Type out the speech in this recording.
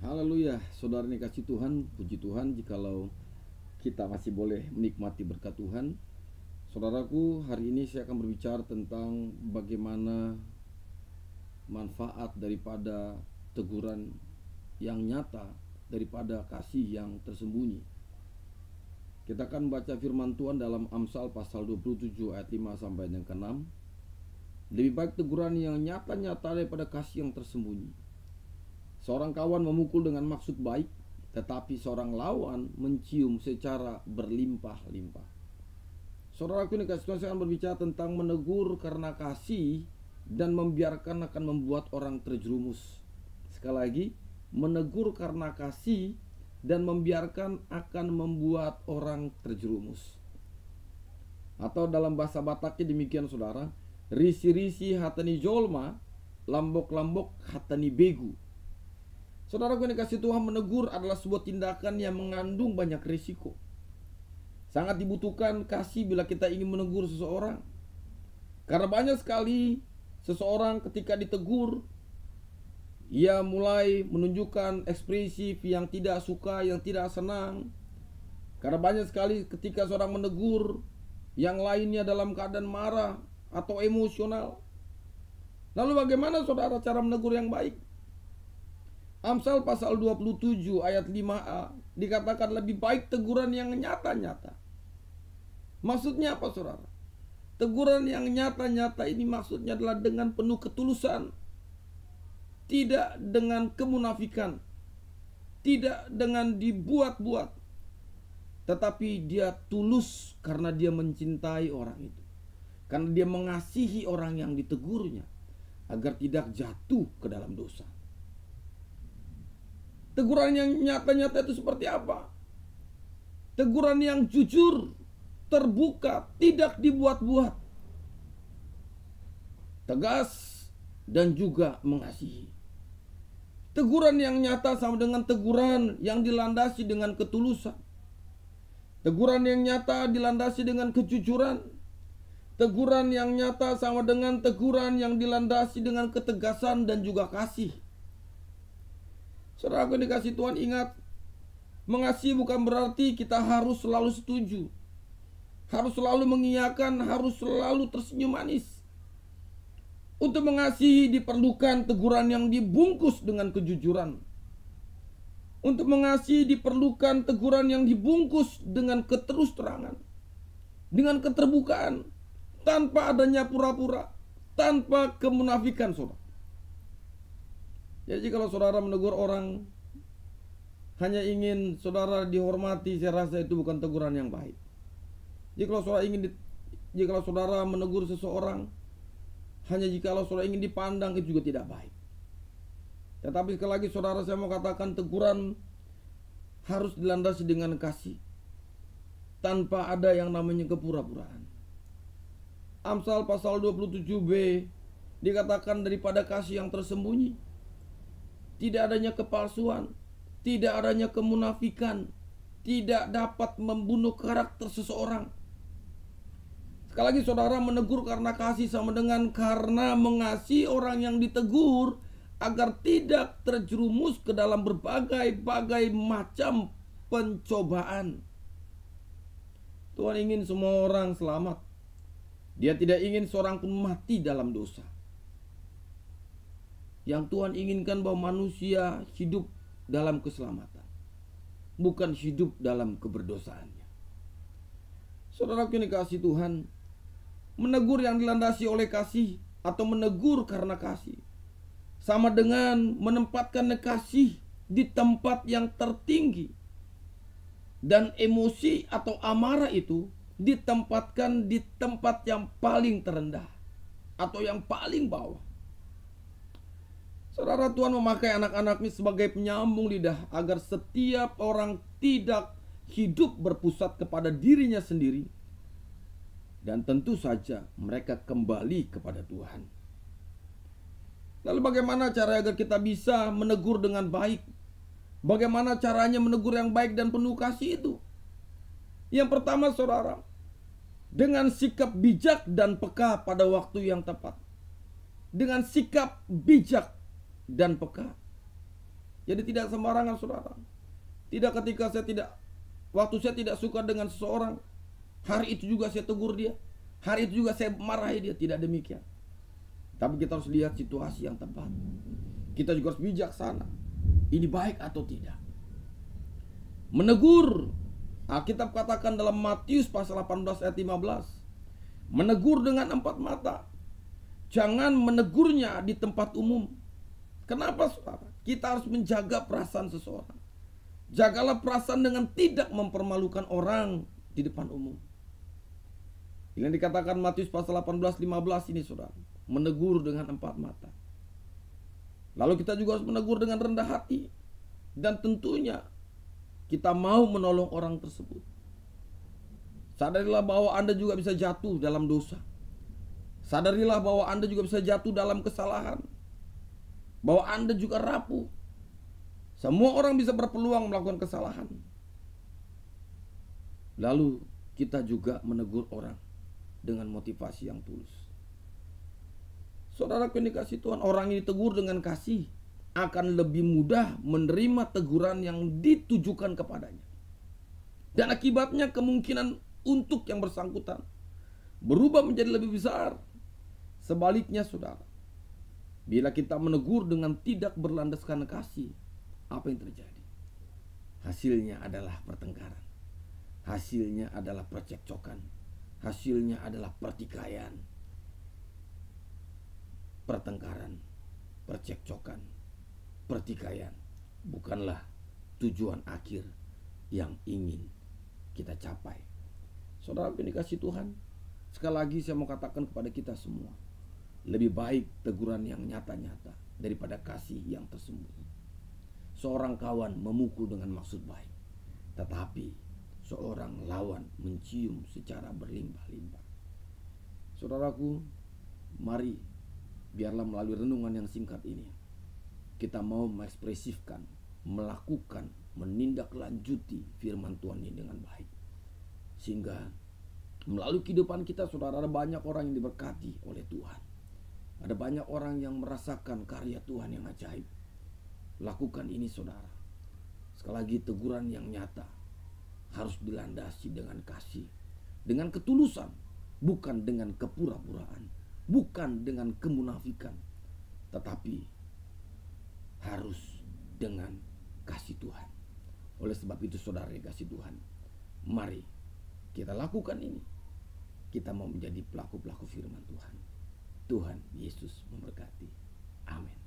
Haleluya, saudara yang kasih Tuhan, puji Tuhan jikalau kita masih boleh menikmati berkat Tuhan. Saudaraku, hari ini saya akan berbicara tentang bagaimana manfaat daripada teguran yang nyata, daripada kasih yang tersembunyi. Kita akan baca firman Tuhan dalam Amsal pasal 27 ayat 5 sampai dengan ke-6. Lebih baik teguran yang nyata-nyata daripada kasih yang tersembunyi. Seorang kawan memukul dengan maksud baik, tetapi seorang lawan mencium secara berlimpah-limpah. Saudaraku ini kasih Tuhan, saya akan berbicara tentang menegur karena kasih dan membiarkan akan membuat orang terjerumus. Sekali lagi, menegur karena kasih dan membiarkan akan membuat orang terjerumus. Atau dalam bahasa Bataknya demikian saudara, risi-risi hatani jolma, lambok-lambok hatani begu. Saudaraku yang dikasih Tuhan, menegur adalah sebuah tindakan yang mengandung banyak risiko. Sangat dibutuhkan kasih bila kita ingin menegur seseorang. Karena banyak sekali seseorang ketika ditegur, ia mulai menunjukkan ekspresif yang tidak suka, yang tidak senang. Karena banyak sekali ketika seorang menegur, yang lainnya dalam keadaan marah atau emosional. Lalu bagaimana saudara cara menegur yang baik? Amsal pasal 27 ayat 5a dikatakan lebih baik teguran yang nyata-nyata. Maksudnya apa saudara? Teguran yang nyata-nyata ini maksudnya adalah dengan penuh ketulusan, tidak dengan kemunafikan, tidak dengan dibuat-buat, tetapi dia tulus karena dia mencintai orang itu, karena dia mengasihi orang yang ditegurnya agar tidak jatuh ke dalam dosa. Teguran yang nyata-nyata itu seperti apa? Teguran yang jujur, terbuka, tidak dibuat-buat, tegas dan juga mengasihi. Teguran yang nyata sama dengan teguran yang dilandasi dengan ketulusan. Teguran yang nyata dilandasi dengan kejujuran. Teguran yang nyata sama dengan teguran yang dilandasi dengan ketegasan dan juga kasih. Saudara aku dikasih Tuhan, ingat, mengasihi bukan berarti kita harus selalu setuju, harus selalu mengiyakan, harus selalu tersenyum manis. Untuk mengasihi diperlukan teguran yang dibungkus dengan kejujuran. Untuk mengasihi diperlukan teguran yang dibungkus dengan keterus-terangan, dengan keterbukaan, tanpa adanya pura-pura, tanpa kemunafikan saudara. Jadi kalau saudara menegur orang hanya ingin saudara dihormati, saya rasa itu bukan teguran yang baik. Jikalau saudara menegur seseorang hanya jikalau saudara ingin dipandang, itu juga tidak baik. Tetapi sekali lagi saudara, saya mau katakan teguran harus dilandasi dengan kasih, tanpa ada yang namanya kepura-puraan. Amsal pasal 27b dikatakan daripada kasih yang tersembunyi, tidak adanya kepalsuan, tidak adanya kemunafikan, tidak dapat membunuh karakter seseorang. Sekali lagi saudara, menegur karena kasih sama dengan karena mengasihi orang yang ditegur agar tidak terjerumus ke dalam berbagai macam pencobaan. Tuhan ingin semua orang selamat. Dia tidak ingin seorang pun mati dalam dosa. Yang Tuhan inginkan bahwa manusia hidup dalam keselamatan, bukan hidup dalam keberdosaannya. Saudaraku yang dikasihi Tuhan, menegur yang dilandasi oleh kasih atau menegur karena kasih sama dengan menempatkan kasih di tempat yang tertinggi, dan emosi atau amarah itu ditempatkan di tempat yang paling terendah atau yang paling bawah. Saudara, Tuhan memakai anak-anaknya sebagai penyambung lidah agar setiap orang tidak hidup berpusat kepada dirinya sendiri, dan tentu saja mereka kembali kepada Tuhan. Lalu bagaimana cara agar kita bisa menegur dengan baik? Bagaimana caranya menegur yang baik dan penuh kasih itu? Yang pertama saudara, dengan sikap bijak dan peka pada waktu yang tepat. Dengan sikap bijak dan peka. Jadi tidak sembarangan saudara. Tidak ketika waktu saya tidak suka dengan seseorang, hari itu juga saya tegur dia, hari itu juga saya marahi dia. Tidak demikian. Tapi kita harus lihat situasi yang tepat. Kita juga harus bijaksana. Ini baik atau tidak. Menegur, Alkitab katakan dalam Matius pasal 18 ayat 15, menegur dengan empat mata. Jangan menegurnya di tempat umum. Kenapa saudara? Kita harus menjaga perasaan seseorang. Jagalah perasaan dengan tidak mempermalukan orang di depan umum. Yang dikatakan Matius pasal 18-15 ini saudara, menegur dengan empat mata. Lalu kita juga harus menegur dengan rendah hati. Dan tentunya kita mau menolong orang tersebut. Sadarilah bahwa Anda juga bisa jatuh dalam dosa. Sadarilah bahwa Anda juga bisa jatuh dalam kesalahan. Bahwa Anda juga rapuh. Semua orang bisa berpeluang melakukan kesalahan. Lalu kita juga menegur orang dengan motivasi yang tulus. Saudara yang dikasihi Tuhan, orang yang ditegur dengan kasih akan lebih mudah menerima teguran yang ditujukan kepadanya. Dan akibatnya kemungkinan untuk yang bersangkutan berubah menjadi lebih besar. Sebaliknya saudara, bila kita menegur dengan tidak berlandaskan kasih, apa yang terjadi? Hasilnya adalah pertengkaran. Hasilnya adalah percekcokan. Hasilnya adalah pertikaian. Pertengkaran, percekcokan, pertikaian bukanlah tujuan akhir yang ingin kita capai. Saudara yang dikasihi Tuhan, sekali lagi saya mau katakan kepada kita semua, lebih baik teguran yang nyata-nyata daripada kasih yang tersembunyi. Seorang kawan memukul dengan maksud baik, tetapi seorang lawan mencium secara berlimpah-limpah. Saudaraku, mari biarlah melalui renungan yang singkat ini kita mau mengekspresifkan, melakukan, menindaklanjuti firman Tuhan ini dengan baik. Sehingga melalui kehidupan kita saudara, ada banyak orang yang diberkati oleh Tuhan. Ada banyak orang yang merasakan karya Tuhan yang ajaib. Lakukan ini saudara. Sekali lagi, teguran yang nyata harus dilandasi dengan kasih, dengan ketulusan, bukan dengan kepura-puraan, bukan dengan kemunafikan, tetapi harus dengan kasih Tuhan. Oleh sebab itu saudara yang kasih Tuhan, mari kita lakukan ini. Kita mau menjadi pelaku-pelaku firman Tuhan. Tuhan Yesus memberkati. Amin.